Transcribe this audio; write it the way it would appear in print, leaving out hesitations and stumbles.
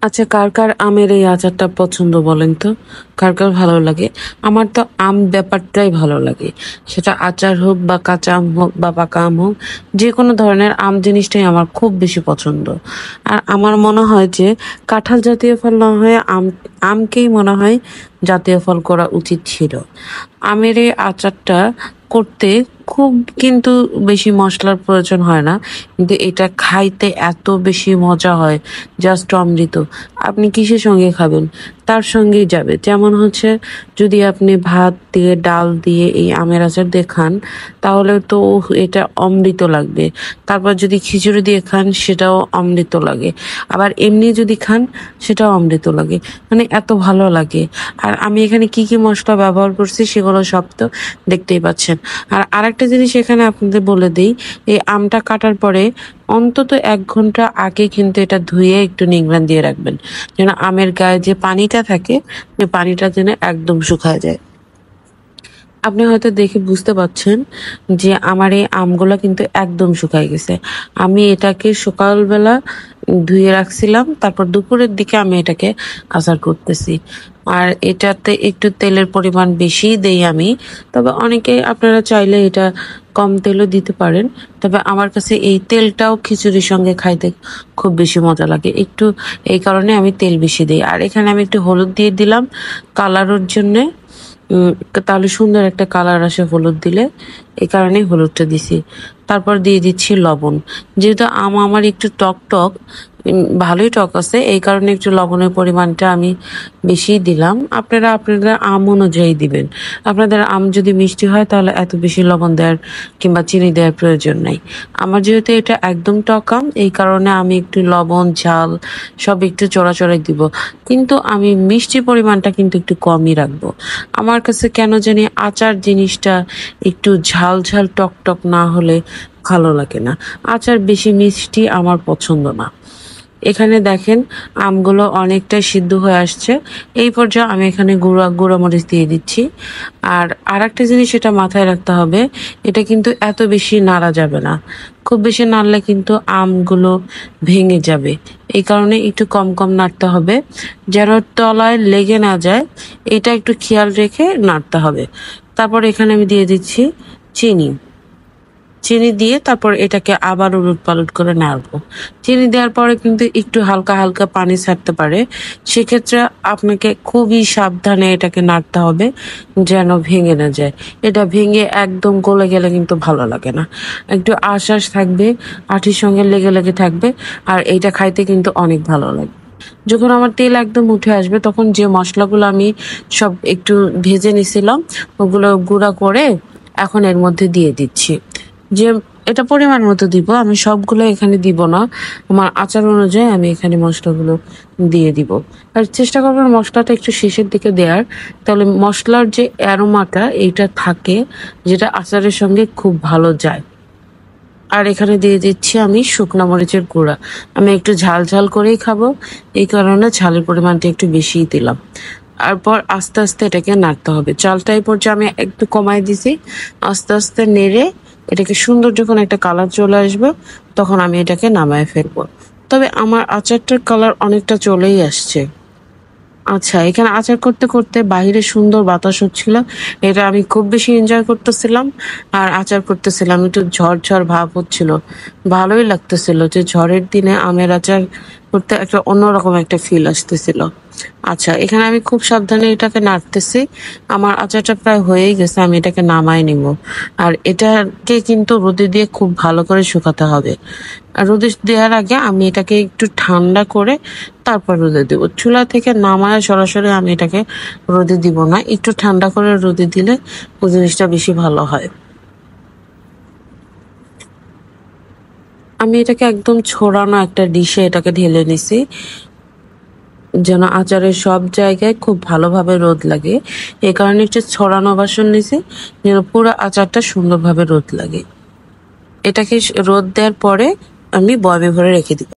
আচ্ছা, কার কার আমের এই আচারটা পছন্দ বলেন তো? কার কার ভালো লাগে? আমার তো আম ব্যাপারটাই ভালো লাগে। সেটা আচার হোক বা কাঁচা আম হোক বা পাকা আম হোক, যে কোনো ধরনের আম জিনিসটাই আমার খুব বেশি পছন্দ। আর আমার মনে হয় যে কাঁঠাল জাতীয় ফল না হয়ে আমকেই মনে হয় জাতীয় ফল করা উচিত ছিল। আমের এই আচারটা করতে খুব কিন্তু বেশি মসলার প্রয়োজন হয় না, কিন্তু এটা খাইতে এত বেশি মজা হয়, জাস্ট অমৃত। আপনি কিসের সঙ্গে খাবেন? তার সঙ্গেই যাবে। যেমন হচ্ছে, যদি আপনি ভাত দিয়ে ডাল দিয়ে এই আমের আচার দিয়ে খান, তাহলে তো এটা অমৃত লাগবে। তারপর যদি খিচুড়ি দিয়ে খান, সেটাও অমৃত লাগে। আবার এমনি যদি খান, সেটাও অমৃত লাগে। মানে এত ভালো লাগে। আর আমি এখানে কি কি মসলা ব্যবহার করছি সেগুলো সব তো দেখতেই পাচ্ছেন। আর আরেকটা জিনিস এখানে আপনাদের বলে দিই, এই আমটা কাটার পরে অন্তত 1 ঘন্টা আগে কিন্তু এটা ধুয়ে একটু নিংড়ান দিয়ে রাখবেন, যেন আমের গায়ে যে পানিটা থাকে ওই পানিটা যেন একদম শুকায় যায়। আপনি হয়তো দেখে বুঝতে পারছেন যে আমার এই আমগুলা কিন্তু একদম শুকায় গেছে। আমি এটাকে সকালবেলা ধুয়ে রাখছিলাম, তারপর দুপুরের দিকে আমি এটাকে আচার করতেছি। আর এটাতে একটু তেলের পরিমাণ বেশিই দেই আমি। তবে অনেকে আপনারা চাইলে এটা কম তেলও দিতে পারেন। তবে আমার কাছে এই তেলটাও খিচুড়ির সঙ্গে খাইতে খুব বেশি মজা লাগে একটু, এই কারণে আমি তেল বেশি দিই। আর এখানে আমি একটু হলুদ দিয়ে দিলাম কালারের জন্যে। উম তাহলে সুন্দর একটা কালার আসে হলুদ দিলে, এই কারণেই হলুদটা দিছি। তারপর দিয়ে দিচ্ছি লবণ। যেহেতু আমার একটু টক টক, ভালোই টক আছে, এই কারণে একটু লবণের পরিমাণটা আমি বেশিই দিলাম। আপনারা আপনাদের আম অনুযায়ী দিবেন। আপনাদের আম যদি মিষ্টি হয় তাহলে এত বেশি লবণ দেওয়ার কিংবা চিনি দেওয়ার প্রয়োজন নাই। আমার যেহেতু এটা একদম টক আম, এই কারণে আমি একটু লবণ ঝাল সব একটু চড়াচড়াই দিব, কিন্তু আমি মিষ্টির পরিমাণটা কিন্তু একটু কমই রাখবো। আমার কাছে কেন জানি আচার জিনিসটা একটু ঝাল ঝাল টক টক না হলে ভালো লাগে না। আচার বেশি মিষ্টি আমার পছন্দ না। এখানে দেখেন আমগুলো অনেকটাই সিদ্ধ হয়ে আসছে। এই পর্যায়ে আমি এখানে গুঁড়া মরিচ দিয়ে দিচ্ছি। আর আরেকটা জিনিস এটা মাথায় রাখতে হবে, এটা কিন্তু এত বেশি নাড়া যাবে না। খুব বেশি নাড়লে কিন্তু আমগুলো ভেঙে যাবে। এই কারণে একটু কম কম নাড়তে হবে, যেন তলায় লেগে না যায়। এটা একটু খেয়াল রেখে নাড়তে হবে। তারপর এখানে আমি দিয়ে দিচ্ছি চিনি। চিনি দিয়ে তারপর এটাকে আবার উলটপালট করে নাড়বো। চিনি দেওয়ার পরে কিন্তু একটু হালকা হালকা পানি ছাড়তে পারে। সেক্ষেত্রে আপনাকে খুবই সাবধানে এটাকে নাড়তে হবে, যেন ভেঙে না যায়। এটা ভেঙে একদম গলে গেলে কিন্তু ভালো লাগে না। একটু আঁশ থাকবে, আঁঠির সঙ্গে লেগে লেগে থাকবে। আর এইটা খাইতে কিন্তু অনেক ভালো লাগে। যখন আমার তেল একদম উঠে আসবে, তখন যে মশলাগুলো আমি সব একটু ভেজে নিছিলাম, ওগুলো গুঁড়া করে এখন এর মধ্যে দিয়ে দিচ্ছি। যে এটা পরিমাণ মতো দিব, আমি সবগুলো এখানে দিব না। আমার আচার অনুযায়ী আমি এখানে মশলাগুলো দিয়ে দিব। আর চেষ্টা করবেন মশলাটা একটু শেষের দিকে দেওয়ার, তাহলে মশলার যে অ্যারোমাটা এইটা থাকে, যেটা আচারের সঙ্গে খুব ভালো যায়। আর এখানে দিয়ে দিচ্ছি আমি শুকনা মরিচের গুঁড়া। আমি একটু ঝাল ঝাল করেই খাবো, এই কারণে ঝালের পরিমাণটা একটু বেশিই দিলাম। তারপর আস্তে আস্তে এটাকে নাড়তে হবে। চালটা এই পর্যায়ে আমি একটু কমাই দিছি। আস্তে আস্তে নেড়ে এটাকে সুন্দর যখন একটা কালার চলে আসবে, তখন আমি এটাকে নামায় ফেলবো। তবে আমার আচারটার কালার অনেকটা চলেই আসছে। আচ্ছা, এখানে আচার করতে করতে বাহিরে সুন্দর বাতাস হচ্ছিল, এটা আমি খুব বেশি এনজয় করতেছিলাম। আর আচার করতেছিলাম, একটু ঝড় ঝড় ভাব হচ্ছিল, ভালোই লাগতেছিল যে ঝড়ের দিনে আমের আচার করতে একটা অন্যরকম একটা ফিল আসতেছিল। আচ্ছা, এখানে আমি খুব সাবধানে এটাকে নাড়তেছি। আমার আচারটা প্রায় হয়েই গেছে, আমি এটাকে নামাই নিব। আর এটাকে কিন্তু রোদে দিয়ে খুব ভালো করে শুকাতে হবে। আর রোদে দেওয়ার আগে আমি এটাকে একটু ঠান্ডা করে তারপর রোদে দেবো। চুলা থেকে নামায় সরাসরি আমি এটাকে রোদে দিব না, একটু ঠান্ডা করে রোদে দিলে ওই জিনিসটা বেশি ভালো হয়। আমি এটাকে একদম ছড়ানো একটা ডিশে এটাকে ঢেলে নিছি, যেন আচারের সব জায়গায় খুব ভালোভাবে রোদ লাগে। এই কারণে একটু ছড়ানো বাসন নিছি, যেন পুরো আচারটা সুন্দরভাবে রোদ লাগে। এটাকে রোদ দেওয়ার পরে আমি বয়ামে ভরে রেখে দিব।